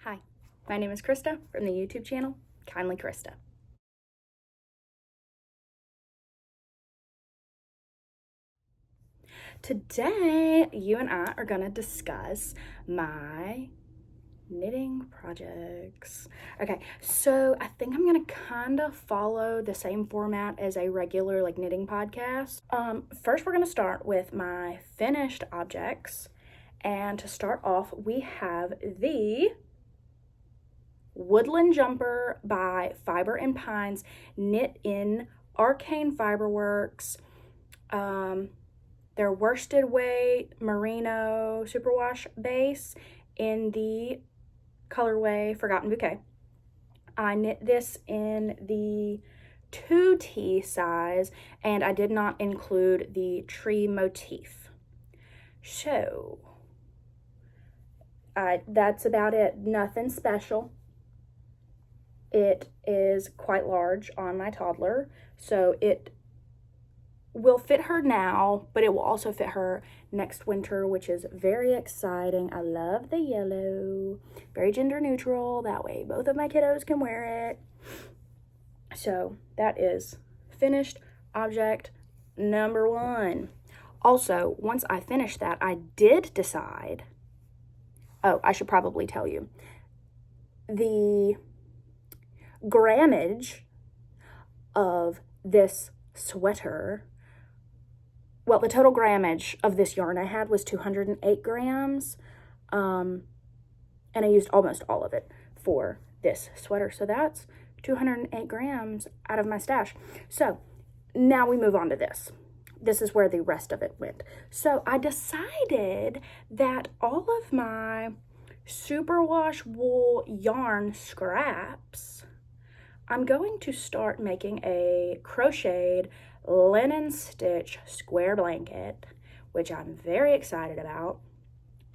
Hi, my name is Krista from the YouTube channel, Kindly Krista. Today, you and I are going to discuss my knitting projects. Okay, so I think I'm going to kind of follow the same format as a regular knitting podcast. First, we're going to start with my finished objects. And to start off, we have the Woodland Jumper by Fiber and Pines, knit in Arcane Fiberworks. Their worsted weight merino superwash base in the colorway Forgotten Bouquet. I knit this in the 2T size, and I did not include the tree motif. So that's about it. Nothing special. It is quite large on my toddler, so it will fit her now, but it will also fit her next winter, which is very exciting. I love the yellow, very gender neutral. That way both of my kiddos can wear it. So that is finished object number 1. Also, once I finished that, I did decide, I should probably tell you, the grammage of this sweater, well, the total grammage of this yarn I had was 208 grams, and I used almost all of it for this sweater, so that's 208 grams out of my stash. So now we move on to this. This is where the rest of it went. So I decided that all of my superwash wool yarn scraps, I'm going to start making a crocheted linen stitch square blanket, which I'm very excited about.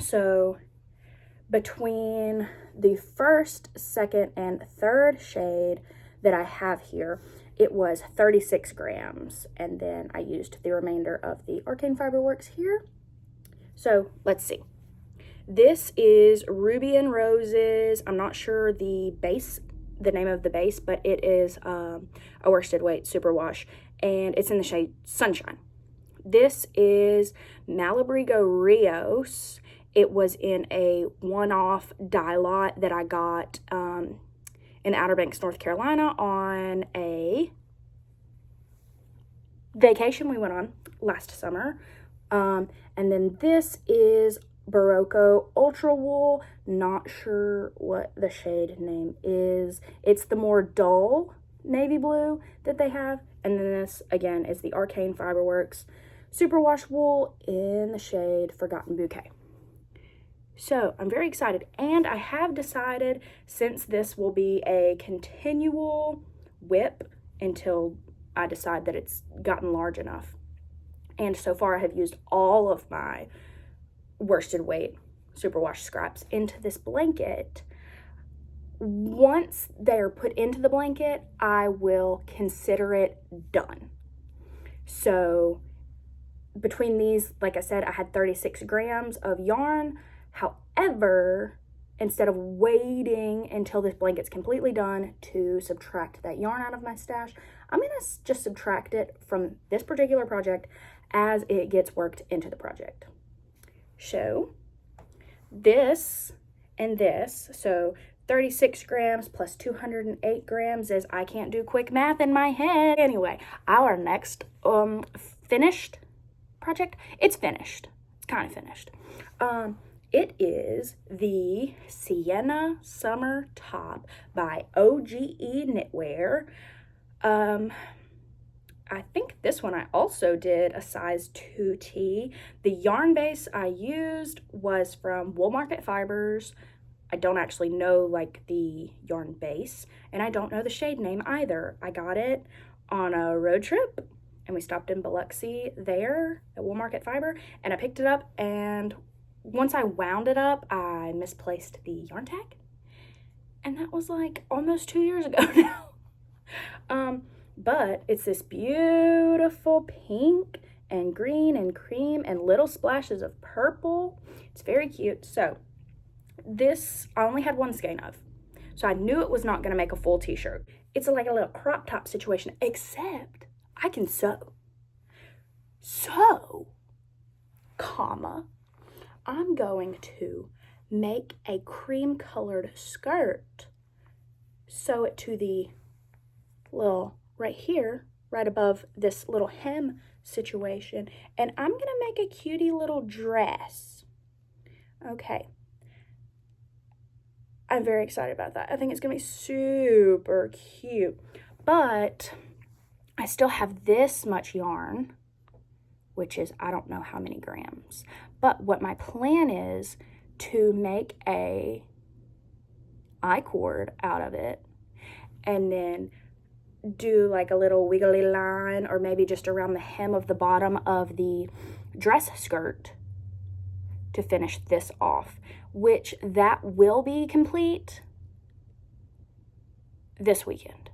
So between the first, second, and third shade that I have here, it was 36 grams, and then I used the remainder of the Arcane Fiberworks here. So let's see. This is Ruby and Roses. I'm not sure the name of the base, but it is a worsted weight superwash, and it's in the shade Sunshine. This is Malabrigo Rios. It was in a one-off dye lot that I got in Outer Banks, North Carolina on a vacation we went on last summer. And then this is Barocco Ultra Wool. Not sure what the shade name is. It's the more dull navy blue that they have. And then this, again, is the Arcane Fiberworks Superwash Wool in the shade Forgotten Bouquet. So I'm very excited. And I have decided, since this will be a continual whip until I decide that it's gotten large enough. And so far I have used all of my worsted weight superwash scraps into this blanket. Once they're put into the blanket, I will consider it done. So between these, like I said, I had 36 grams of yarn. However, instead of waiting until this blanket's completely done to subtract that yarn out of my stash, I'm going to just subtract it from this particular project as it gets worked into the project. So this and this, so 36 grams plus 208 grams is, I can't do quick math in my head. Anyway, our next finished project, it's finished. It's kind of finished. It is the Sienna Summer Top by OGE Knitwear. I think this one I also did a size 2T. The yarn base I used was from Wool Market Fibers. I don't actually know the yarn base, and I don't know the shade name either. I got it on a road trip, and we stopped in Biloxi there at Wool Market Fiber, and I picked it up, and once I wound it up, I misplaced the yarn tag, and that was almost 2 years ago now. But it's this beautiful pink and green and cream and little splashes of purple. It's very cute. So this I only had one skein of. So I knew it was not going to make a full t-shirt. It's like a little crop top situation, except I can sew. So, comma, I'm going to make a cream colored skirt, sew it to the little, right here, right above this little hem situation, and I'm going to make a cutie little dress. Okay. I'm very excited about that. I think it's going to be super cute. But I still have this much yarn, which is I don't know how many grams. But what my plan is to make a I-cord out of it and then do like a little wiggly line, or maybe just around the hem of the bottom of the dress skirt to finish this off, which that will be complete this weekend.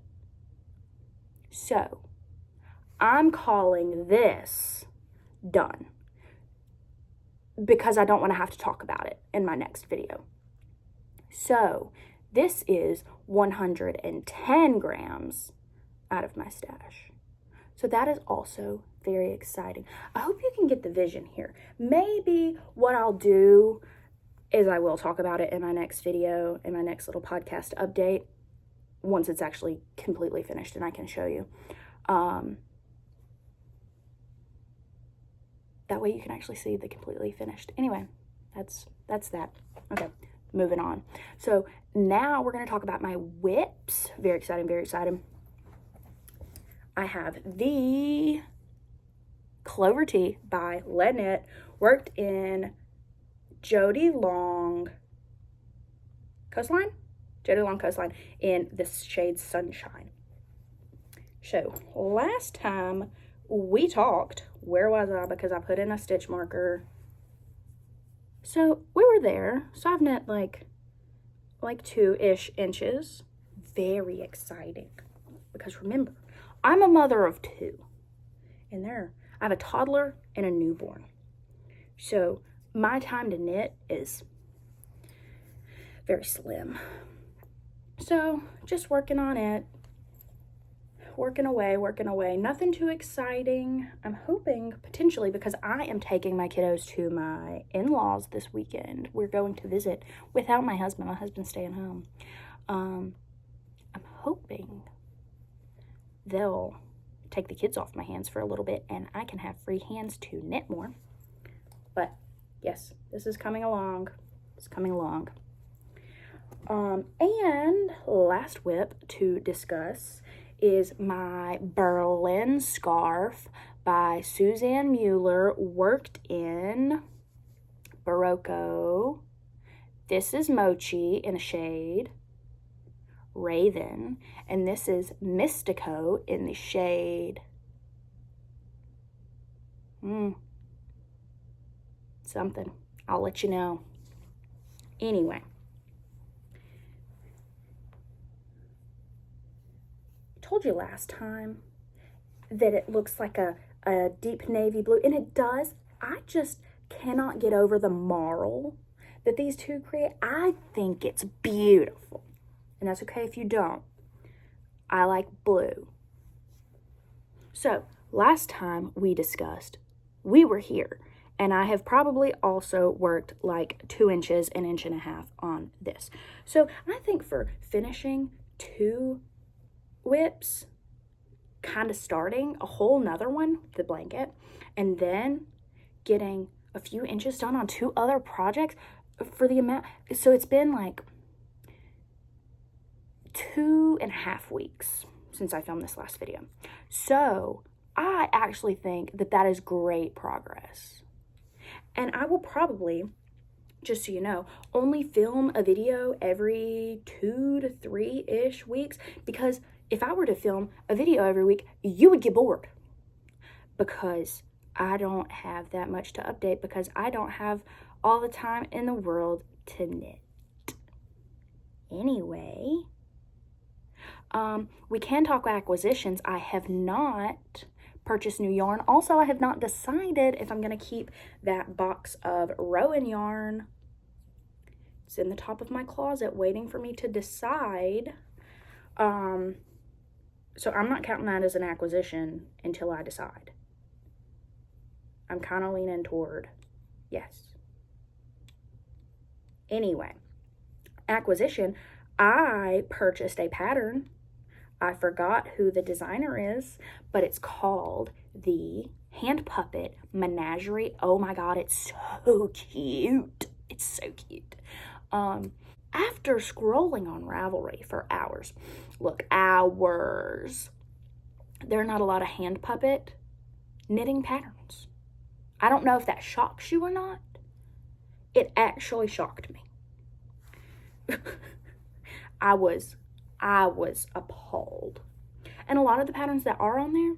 So I'm calling this done because I don't want to have to talk about it in my next video. So this is 110 grams out of my stash. So that is also very exciting. I hope you can get the vision here. Maybe what I'll do is I will talk about it in my next video, in my next little podcast update, once it's actually completely finished and I can show you. That way you can actually see the completely finished. Anyway, that's that. Okay, moving on. So now we're going to talk about my whips. Very exciting, very exciting. I have the Clover Tee by PetiteKnit, worked in Jody Long Coastline? Jody Long Coastline in the shade Sunshine. So, last time we talked, where was I? Because I put in a stitch marker. So, we were there. So, I've knit like 2-ish inches. Very exciting. Because remember, I'm a mother of 2. And I have a toddler and a newborn. So, my time to knit is very slim. So, just working on it. Working away. Nothing too exciting. I'm hoping, potentially, because I am taking my kiddos to my in-laws this weekend. We're going to visit without my husband. My husband's staying home. I'm hoping they'll take the kids off my hands for a little bit and I can have free hands to knit more. But yes, this is coming along. It's coming along. And last whip to discuss is my Berlin scarf by Suzanne Mueller, worked in Barocco. This is Mochi in a shade Raven, and this is Mystico in the shade something. I'll let you know. Anyway, I told you last time that it looks like a deep navy blue, and it does. I just cannot get over the marl that these two create. I think it's beautiful. And that's okay if you don't. I like blue. So, last time we discussed, we were here. And I have probably also worked like 2 inches, 1.5 inches on this. So, I think for finishing 2 whips, kind of starting a whole nother one, the blanket, and then getting a few inches done on 2 other projects for the amount. So, it's been like 2.5 weeks since I filmed this last video. So I actually think that is great progress. And I will probably, just so you know, only film a video every 2 to 3-ish weeks, because if I were to film a video every week, you would get bored, because I don't have that much to update, because I don't have all the time in the world to knit. Anyway, we can talk acquisitions. I have not purchased new yarn. Also, I have not decided if I'm going to keep that box of Rowan yarn. It's in the top of my closet waiting for me to decide. So I'm not counting that as an acquisition until I decide. I'm kind of leaning toward yes. Anyway, acquisition, I purchased a pattern. I forgot who the designer is, but it's called the Hand Puppet Menagerie. Oh my God, it's so cute. It's so cute. After scrolling on Ravelry for hours, there are not a lot of hand puppet knitting patterns. I don't know if that shocks you or not. It actually shocked me. I was appalled. And a lot of the patterns that are on there,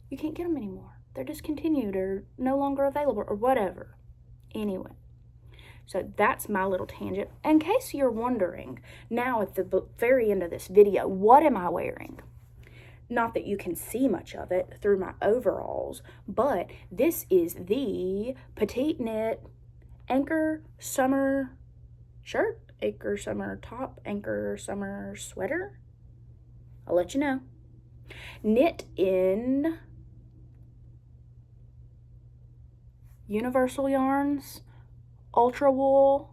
you can't get them anymore. They're discontinued or no longer available or whatever. Anyway, so that's my little tangent. In case you're wondering, now at the very end of this video, what am I wearing? Not that you can see much of it through my overalls, but this is the PetiteKnit Anchor Summer shirt, Anchor Summer top, Anchor Summer sweater. I'll let you know. Knit in Universal Yarns, Ultra Wool.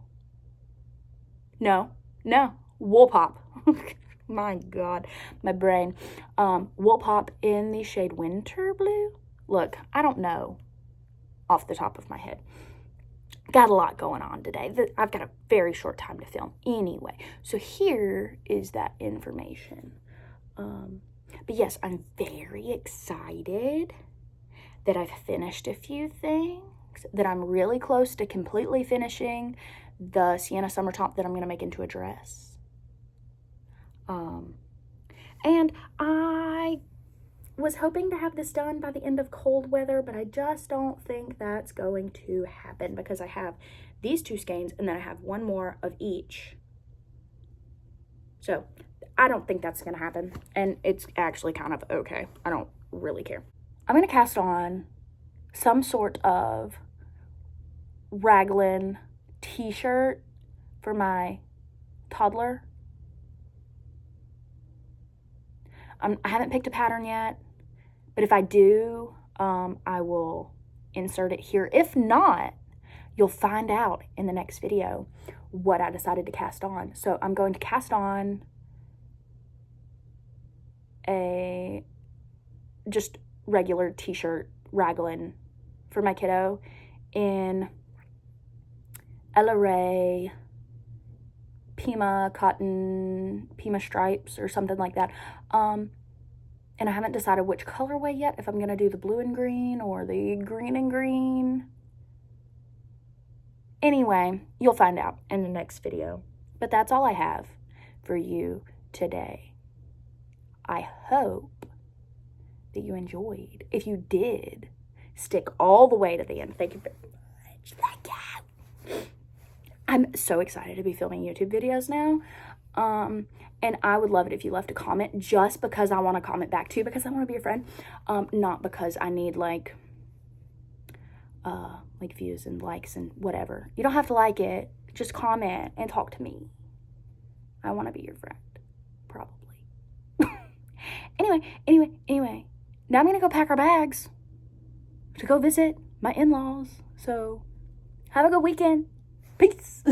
No, Wool Pop. My God, my brain. Wool Pop in the shade Winter Blue. Look, I don't know off the top of my head. Got a lot going on today. I've got a very short time to film. Anyway, so here is that information. But yes, I'm very excited that I've finished a few things, that I'm really close to completely finishing the Sienna summer top that I'm going to make into a dress. And I was hoping to have this done by the end of cold weather, but I just don't think that's going to happen because I have these two skeins and then I have one more of each. So I don't think that's going to happen, and it's actually kind of okay. I don't really care. I'm going to cast on some sort of raglan t-shirt for my toddler. I haven't picked a pattern yet, but if I do, I will insert it here. If not, you'll find out in the next video what I decided to cast on. So I'm going to cast on a just regular t-shirt raglan for my kiddo in LRA Pima cotton, Pima stripes or something like that. And I haven't decided which colorway yet, if I'm going to do the blue and green or the green and green. Anyway, you'll find out in the next video. But that's all I have for you today. I hope that you enjoyed. If you did, stick all the way to the end. Thank you very much. Thank you. I'm so excited to be filming YouTube videos now. And I would love it if you left a comment, just because I want to comment back too, because I want to be your friend. Not because I need like views and likes and whatever. You don't have to like it. Just comment and talk to me. I want to be your friend. Probably. Anyway. Now I'm going to go pack our bags to go visit my in-laws. So have a good weekend. Peace.